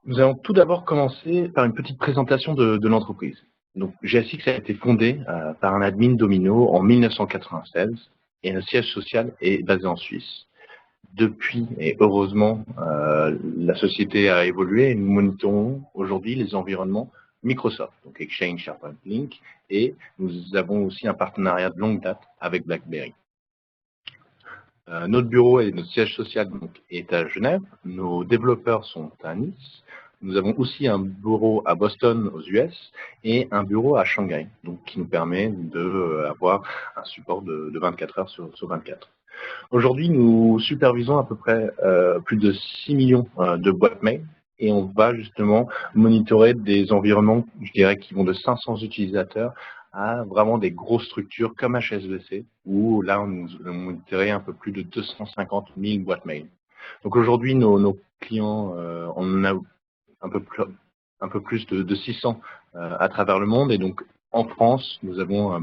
Nous allons tout d'abord commencer par une petite présentation de l'entreprise. Donc, GSX a été fondé par un admin Domino en 1996 et le siège social est basé en Suisse. Depuis, et heureusement, la société a évolué et nous monitorons aujourd'hui les environnements Microsoft, donc Exchange, SharePoint, Lync, et nous avons aussi un partenariat de longue date avec BlackBerry. Notre bureau et notre siège social donc, est à Genève. Nos développeurs sont à Nice. Nous avons aussi un bureau à Boston aux US et un bureau à Shanghai, donc qui nous permet d'avoir un support de 24 heures sur 24. Aujourd'hui, nous supervisons à peu près plus de 6 millions de boîtes mail et on va justement monitorer des environnements, je dirais, qui vont de 500 utilisateurs à vraiment des grosses structures comme HSBC, où là, on monitorait un peu plus de 250 000 boîtes mail. Donc aujourd'hui, nos clients, on en a un peu plus de 600 à travers le monde. Et donc, en France, nous avons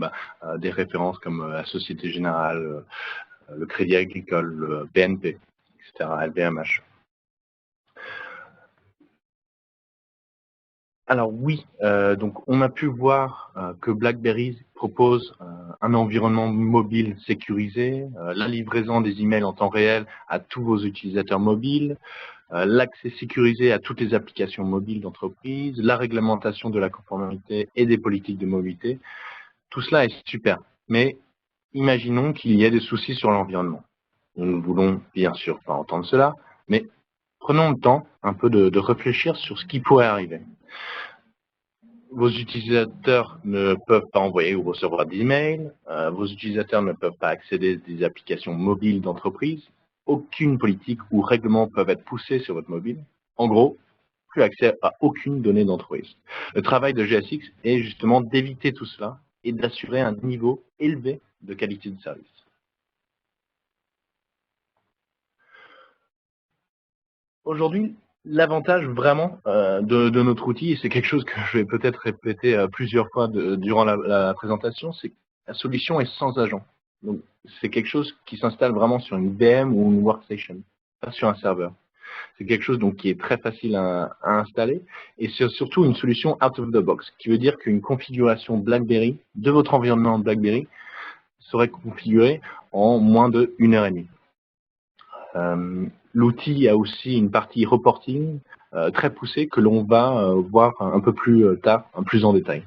des références comme la Société Générale, le Crédit Agricole, le BNP, etc., LVMH. Alors oui, donc on a pu voir que BlackBerry propose un environnement mobile sécurisé, la livraison des emails en temps réel à tous vos utilisateurs mobiles, l'accès sécurisé à toutes les applications mobiles d'entreprise, la réglementation de la conformité et des politiques de mobilité. Tout cela est super, mais imaginons qu'il y ait des soucis sur l'environnement. Nous ne voulons bien sûr pas entendre cela, mais prenons le temps un peu de réfléchir sur ce qui pourrait arriver. Vos utilisateurs ne peuvent pas envoyer ou recevoir d'emails, vos utilisateurs ne peuvent pas accéder à des applications mobiles d'entreprise, aucune politique ou règlement peuvent être poussés sur votre mobile. En gros, plus accès à aucune donnée d'entreprise. Le travail de GSX est justement d'éviter tout cela et d'assurer un niveau élevé de qualité de service. Aujourd'hui, l'avantage vraiment de notre outil, et c'est quelque chose que je vais peut-être répéter plusieurs fois durant la présentation, c'est que la solution est sans agent. Donc, c'est quelque chose qui s'installe vraiment sur une VM ou une workstation, pas sur un serveur. C'est quelque chose donc qui est très facile à installer et c'est surtout une solution out of the box, qui veut dire qu'une configuration BlackBerry de votre environnement BlackBerry serait configurée en moins de 1 heure et demie. L'outil a aussi une partie reporting très poussée que l'on va voir un peu plus tard, plus en détail.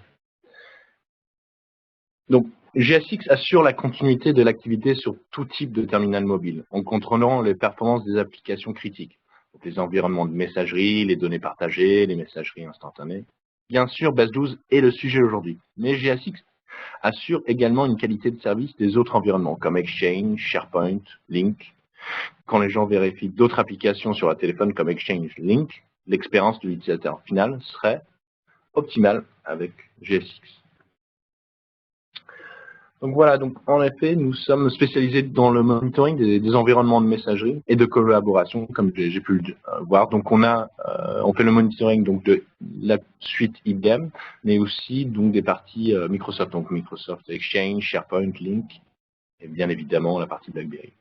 Donc, GSX assure la continuité de l'activité sur tout type de terminal mobile, en contrôlant les performances des applications critiques. Donc, les environnements de messagerie, les données partagées, les messageries instantanées. Bien sûr, Base 12 est le sujet aujourd'hui, mais GSX assure également une qualité de service des autres environnements, comme Exchange, SharePoint, Lync. Quand les gens vérifient d'autres applications sur un téléphone comme Exchange Link, l'expérience de l'utilisateur final serait optimale avec GSX. Donc voilà, donc en effet, nous sommes spécialisés dans le monitoring des environnements de messagerie et de collaboration, comme j'ai pu le voir. Donc on fait le monitoring donc de la suite IBM, mais aussi donc des parties Microsoft, donc Microsoft Exchange, SharePoint, Link, et bien évidemment la partie BlackBerry.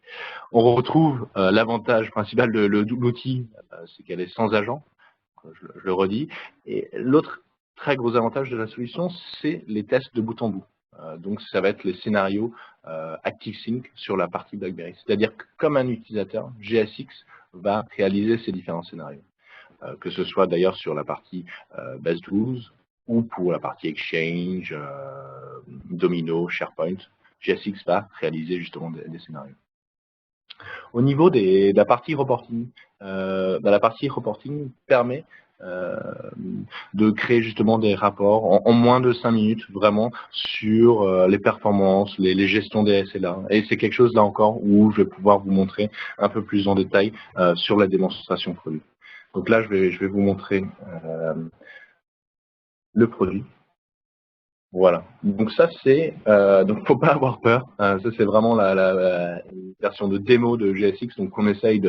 On retrouve l'avantage principal de l'outil, c'est qu'elle est sans agent, je le redis. Et l'autre très gros avantage de la solution, c'est les tests de bout en bout. Donc ça va être les scénarios ActiveSync sur la partie BlackBerry. C'est-à-dire que comme un utilisateur, GSX va réaliser ces différents scénarios. Que ce soit d'ailleurs sur la partie Base 12 ou pour la partie Exchange, Domino, SharePoint, GSX va réaliser justement des scénarios. Au niveau de la partie reporting, la partie reporting permet de créer justement des rapports en moins de 5 minutes, vraiment, sur les performances, les gestions des SLA. Et c'est quelque chose, là encore, où je vais pouvoir vous montrer un peu plus en détail sur la démonstration produit. Donc là, je vais vous montrer le produit. Voilà. Donc ça c'est donc faut pas avoir peur. Ça c'est vraiment la version de démo de GSX. Donc on essaye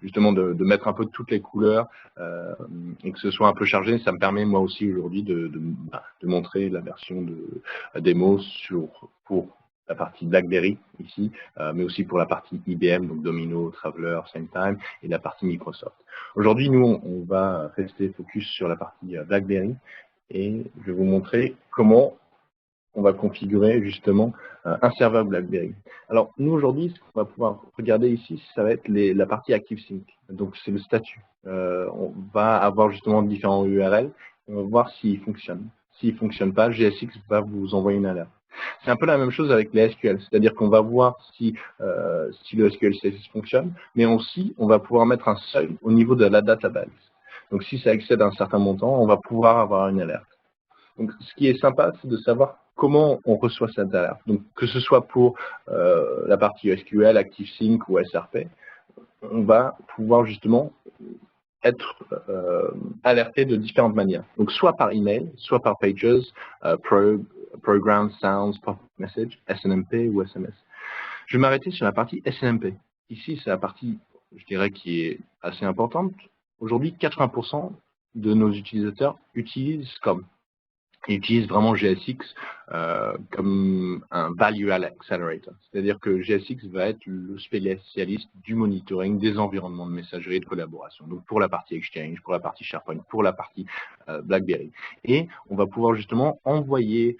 justement de mettre un peu toutes les couleurs et que ce soit un peu chargé. Ça me permet moi aussi aujourd'hui de montrer la version de démo pour la partie BlackBerry ici, mais aussi pour la partie IBM, donc Domino, Traveler, SameTime, et la partie Microsoft. Aujourd'hui, nous, on va rester focus sur la partie BlackBerry, et je vais vous montrer comment on va configurer justement un serveur BlackBerry. Alors nous aujourd'hui, ce qu'on va pouvoir regarder ici, ça va être la partie ActiveSync. Donc c'est le statut. On va avoir justement différents URL. On va voir s'ils fonctionnent. S'ils ne fonctionnent pas, GSX va vous envoyer une alerte. C'est un peu la même chose avec les SQL, c'est-à-dire qu'on va voir si le SQL service fonctionne, mais aussi on va pouvoir mettre un seuil au niveau de la database. Donc si ça excède un certain montant, on va pouvoir avoir une alerte. Donc, ce qui est sympa, c'est de savoir comment on reçoit cette alerte. Donc, que ce soit pour la partie SQL, ActiveSync ou SRP, on va pouvoir justement être alerté de différentes manières. Donc, soit par email, soit par Pages, Program, Sounds, Pop Message, SNMP ou SMS. Je vais m'arrêter sur la partie SNMP. Ici, c'est la partie, je dirais, qui est assez importante. Aujourd'hui, 80% de nos utilisateurs utilisent SCOM. Ils utilisent vraiment GSX comme un Value Accelerator. C'est-à-dire que GSX va être le spécialiste du monitoring des environnements de messagerie et de collaboration. Donc pour la partie Exchange, pour la partie SharePoint, pour la partie BlackBerry. Et on va pouvoir justement envoyer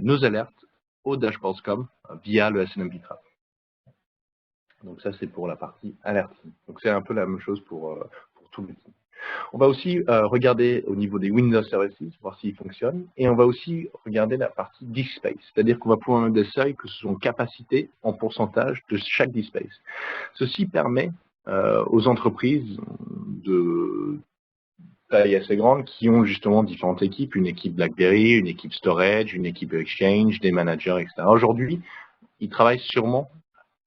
nos alertes au dashboard SCOM via le SNMP Trap. Donc ça, c'est pour la partie alerting. Donc c'est un peu la même chose pour tout le team. On va aussi regarder au niveau des Windows Services, voir s'ils fonctionnent. Et on va aussi regarder la partie disk space, c'est-à-dire qu'on va pouvoir mettre des seuils que ce sont capacité en pourcentage de chaque disk space. Ceci permet aux entreprises de taille assez grande qui ont justement différentes équipes, une équipe BlackBerry, une équipe Storage, une équipe Exchange, des managers, etc. Aujourd'hui, ils travaillent sûrement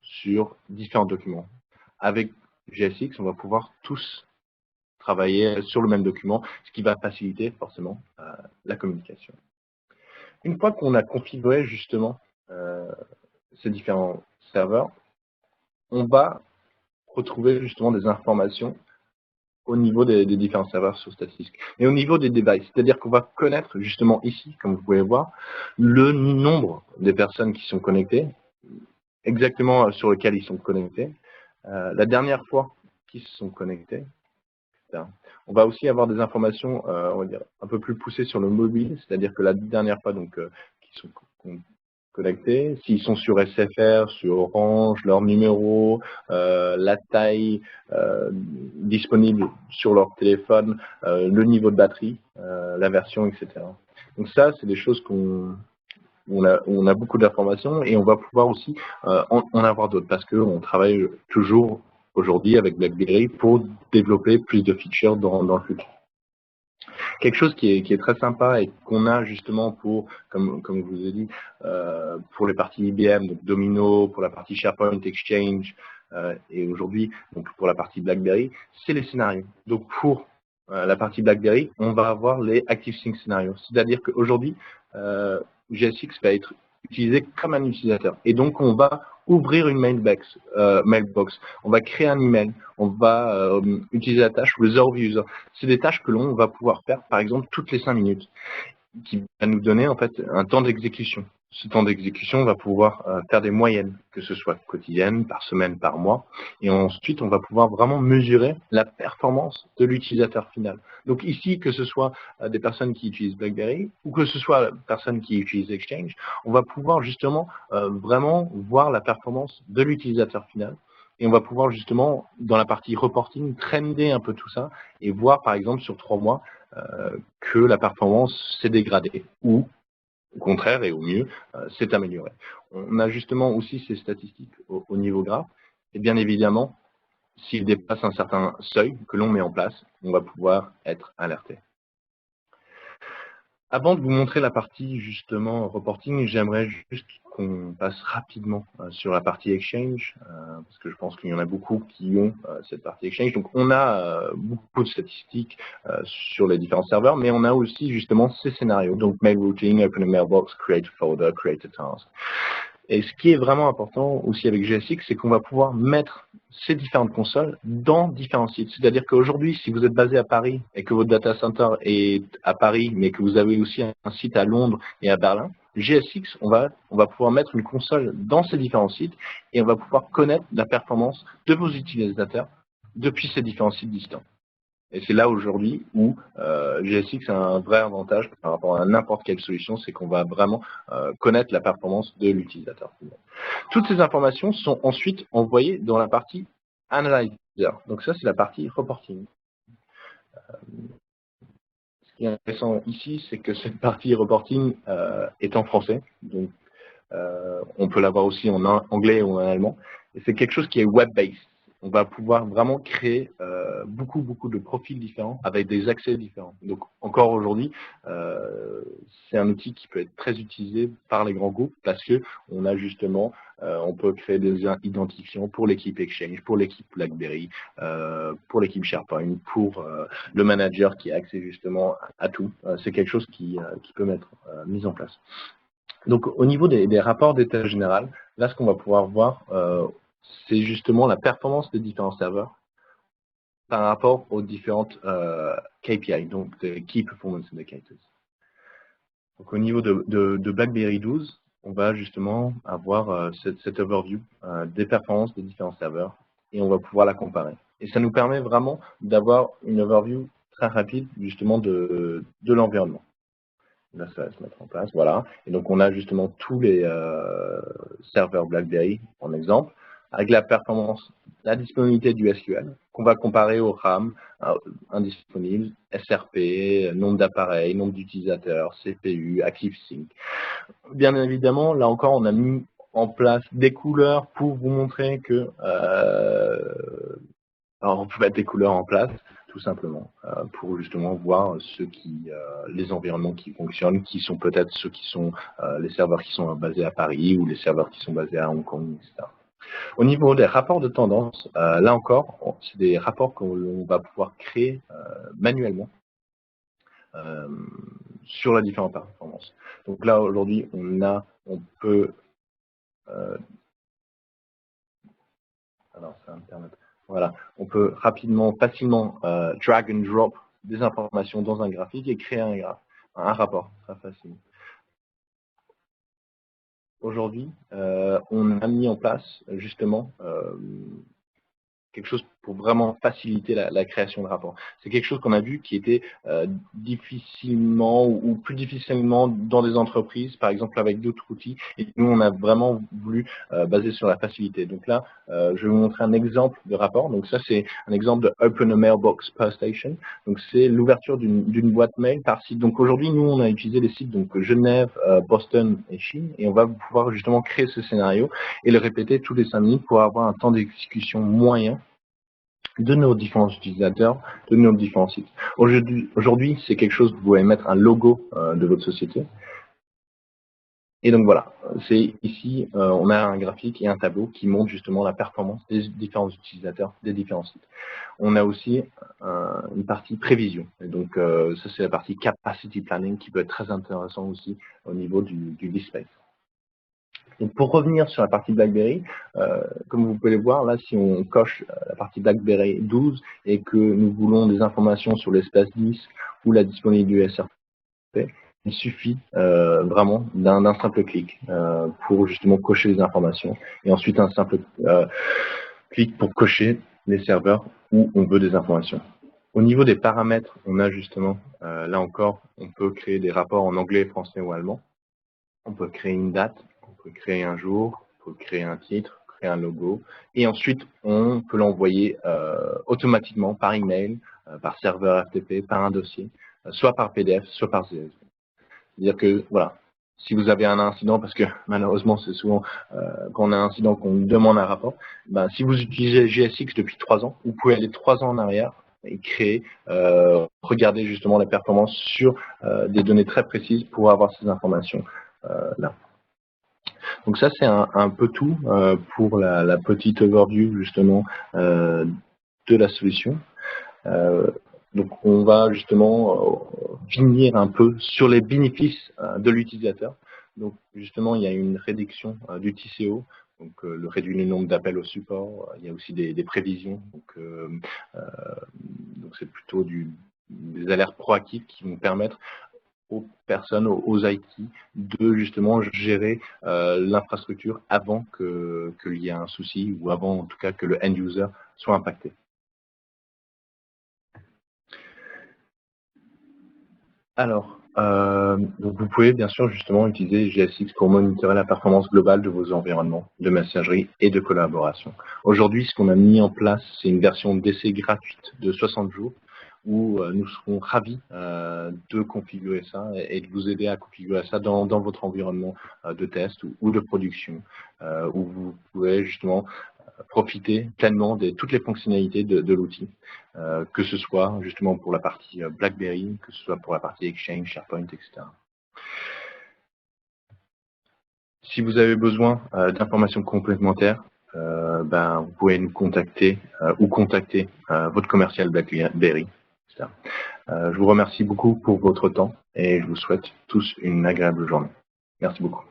sur différents documents. Avec GSX, on va pouvoir tous travailler sur le même document, ce qui va faciliter forcément la communication. Une fois qu'on a configuré justement ces différents serveurs, on va retrouver justement des informations au niveau des différents serveurs sur statistiques. Et au niveau des devices, c'est-à-dire qu'on va connaître justement ici, comme vous pouvez voir, le nombre des personnes qui sont connectées, exactement sur lequel ils sont connectés, la dernière fois qu'ils se sont connectés. On va aussi avoir des informations, on va dire, un peu plus poussées sur le mobile, c'est-à-dire que la dernière fois donc qu'ils sont connectés, s'ils sont sur SFR, sur Orange, leur numéro, la taille disponible sur leur téléphone, le niveau de batterie, la version, etc. Donc ça, c'est des choses qu'on on a beaucoup d'informations et on va pouvoir aussi en avoir d'autres parce qu'on travaille toujours aujourd'hui avec BlackBerry pour développer plus de features dans le futur. Quelque chose qui est très sympa et qu'on a justement pour, comme je vous ai dit, pour les parties IBM, donc Domino, pour la partie SharePoint, Exchange, et aujourd'hui, donc pour la partie BlackBerry, c'est les scénarios. Donc pour la partie BlackBerry, on va avoir les ActiveSync scénarios. C'est-à-dire qu'aujourd'hui, GSX va être utilisé comme un utilisateur. Et donc, on va ouvrir une mailbox. On va créer un email. On va utiliser la tâche Resolve User. C'est des tâches que l'on va pouvoir faire, par exemple, toutes les 5 minutes, qui va nous donner en fait un temps d'exécution. Ce temps d'exécution va pouvoir faire des moyennes, que ce soit quotidienne, par semaine, par mois. Et ensuite, on va pouvoir vraiment mesurer la performance de l'utilisateur final. Donc ici, que ce soit des personnes qui utilisent BlackBerry ou que ce soit des personnes qui utilisent Exchange, on va pouvoir justement vraiment voir la performance de l'utilisateur final. Et on va pouvoir justement, dans la partie reporting, trender un peu tout ça et voir, par exemple, sur 3 mois, que la performance s'est dégradée ou au contraire et au mieux, s'est améliorée. On a justement aussi ces statistiques au niveau graphe et bien évidemment, s'il dépasse un certain seuil que l'on met en place, on va pouvoir être alerté. Avant de vous montrer la partie justement reporting, j'aimerais juste qu'on passe rapidement sur la partie Exchange, parce que je pense qu'il y en a beaucoup qui ont cette partie Exchange. Donc on a beaucoup de statistiques sur les différents serveurs, mais on a aussi justement ces scénarios. Donc mail routing, open a mailbox, create a folder, create a task. Et ce qui est vraiment important aussi avec GSX, c'est qu'on va pouvoir mettre ces différentes consoles dans différents sites. C'est-à-dire qu'aujourd'hui, si vous êtes basé à Paris et que votre data center est à Paris, mais que vous avez aussi un site à Londres et à Berlin, GSX, on va pouvoir mettre une console dans ces différents sites et on va pouvoir connaître la performance de vos utilisateurs depuis ces différents sites distants. Et c'est là aujourd'hui où GSX a un vrai avantage par rapport à n'importe quelle solution, c'est qu'on va vraiment connaître la performance de l'utilisateur. Toutes ces informations sont ensuite envoyées dans la partie Analyzer. Donc ça, c'est la partie reporting. Ce qui est intéressant ici, c'est que cette partie reporting est en français. Donc on peut l'avoir aussi en anglais ou en allemand. Et c'est quelque chose qui est web-based. On va pouvoir vraiment créer beaucoup de profils différents avec des accès différents. Donc encore aujourd'hui, c'est un outil qui peut être très utilisé par les grands groupes parce que on a justement, on peut créer des identifiants pour l'équipe Exchange, pour l'équipe BlackBerry, pour l'équipe SharePoint, pour le manager qui a accès justement à tout. C'est quelque chose qui peut être mis en place. Donc, au niveau des rapports d'état général, là, ce qu'on va pouvoir voir, c'est justement la performance des différents serveurs par rapport aux différentes KPI, donc des Key Performance Indicators. Donc, au niveau de BlackBerry 12, on va justement avoir cette overview des performances des différents serveurs et on va pouvoir la comparer. Et ça nous permet vraiment d'avoir une overview très rapide justement de l'environnement. Là, ça va se mettre en place, voilà. Et donc, on a justement tous les serveurs BlackBerry, en exemple, avec la performance, la disponibilité du SQL, qu'on va comparer au RAM indisponible, SRP, nombre d'appareils, nombre d'utilisateurs, CPU, ActiveSync. Bien évidemment, là encore, on a mis en place des couleurs pour vous montrer que alors, on peut mettre des couleurs en place, tout simplement, pour justement voir les environnements qui fonctionnent, qui sont peut-être ceux qui sont les serveurs qui sont basés à Paris ou les serveurs qui sont basés à Hong Kong, etc. Au niveau des rapports de tendance, là encore, c'est des rapports qu'on va pouvoir créer manuellement sur les différentes performances. Donc là, aujourd'hui, on peut alors ça va me permettre. Voilà, on peut rapidement, facilement drag and drop des informations dans un graphique et créer un rapport très facilement. Aujourd'hui, on a mis en place justement quelque chose pour vraiment faciliter la création de rapports. C'est quelque chose qu'on a vu qui était difficilement ou plus difficilement dans des entreprises, par exemple avec d'autres outils. Et nous, on a vraiment voulu baser sur la facilité. Donc là, je vais vous montrer un exemple de rapport. Donc ça, c'est un exemple de Open a Mailbox per Station. Donc c'est l'ouverture d'une boîte mail par site. Donc aujourd'hui, nous, on a utilisé les sites donc Genève, Boston et Chine. Et on va pouvoir justement créer ce scénario et le répéter tous les 5 minutes pour avoir un temps d'exécution moyen de nos différents utilisateurs, de nos différents sites. Aujourd'hui, c'est quelque chose que vous pouvez mettre un logo de votre société. Et donc voilà, c'est ici, on a un graphique et un tableau qui montre justement la performance des différents utilisateurs des différents sites. On a aussi une partie prévision. Et donc ça, c'est la partie capacity planning qui peut être très intéressant aussi au niveau du display. Donc pour revenir sur la partie BlackBerry, comme vous pouvez le voir, là, si on coche la partie BlackBerry 12 et que nous voulons des informations sur l'espace 10 ou la disponibilité du SRP, il suffit vraiment d'un simple clic pour justement cocher les informations et ensuite un simple clic pour cocher les serveurs où on veut des informations. Au niveau des paramètres, on a justement, là encore, on peut créer des rapports en anglais, français ou allemand. On peut créer une date, on peut créer un jour, on peut créer un titre, créer un logo, et ensuite on peut l'envoyer automatiquement par email, par serveur FTP, par un dossier, soit par PDF, soit par CSV. C'est-à-dire que voilà, si vous avez un incident, parce que malheureusement c'est souvent quand on a un incident qu'on demande un rapport, ben, si vous utilisez GSX depuis 3 ans, vous pouvez aller 3 ans en arrière et créer, regarder justement la performance sur des données très précises pour avoir ces informations là. Donc ça, c'est un peu tout pour la petite overview justement de la solution. Donc on va justement finir un peu sur les bénéfices de l'utilisateur. Donc justement, il y a une réduction du TCO Donc, le réduire le nombre d'appels au support. Il y a aussi des prévisions. Donc c'est plutôt des alertes proactives qui vont permettre aux personnes, aux IT, de justement gérer l'infrastructure avant qu'il y ait un souci ou avant en tout cas que le end user soit impacté. Alors, donc vous pouvez bien sûr justement utiliser GSX pour monitorer la performance globale de vos environnements de messagerie et de collaboration. Aujourd'hui, ce qu'on a mis en place, c'est une version d'essai gratuite de 60 jours où nous serons ravis de configurer ça et de vous aider à configurer ça dans votre environnement de test ou de production, où vous pouvez justement profiter pleinement de toutes les fonctionnalités de l'outil, que ce soit justement pour la partie BlackBerry, que ce soit pour la partie Exchange, SharePoint, etc. Si vous avez besoin d'informations complémentaires, vous pouvez nous contacter ou contacter votre commercial BlackBerry. etc. Je vous remercie beaucoup pour votre temps et je vous souhaite tous une agréable journée. Merci beaucoup.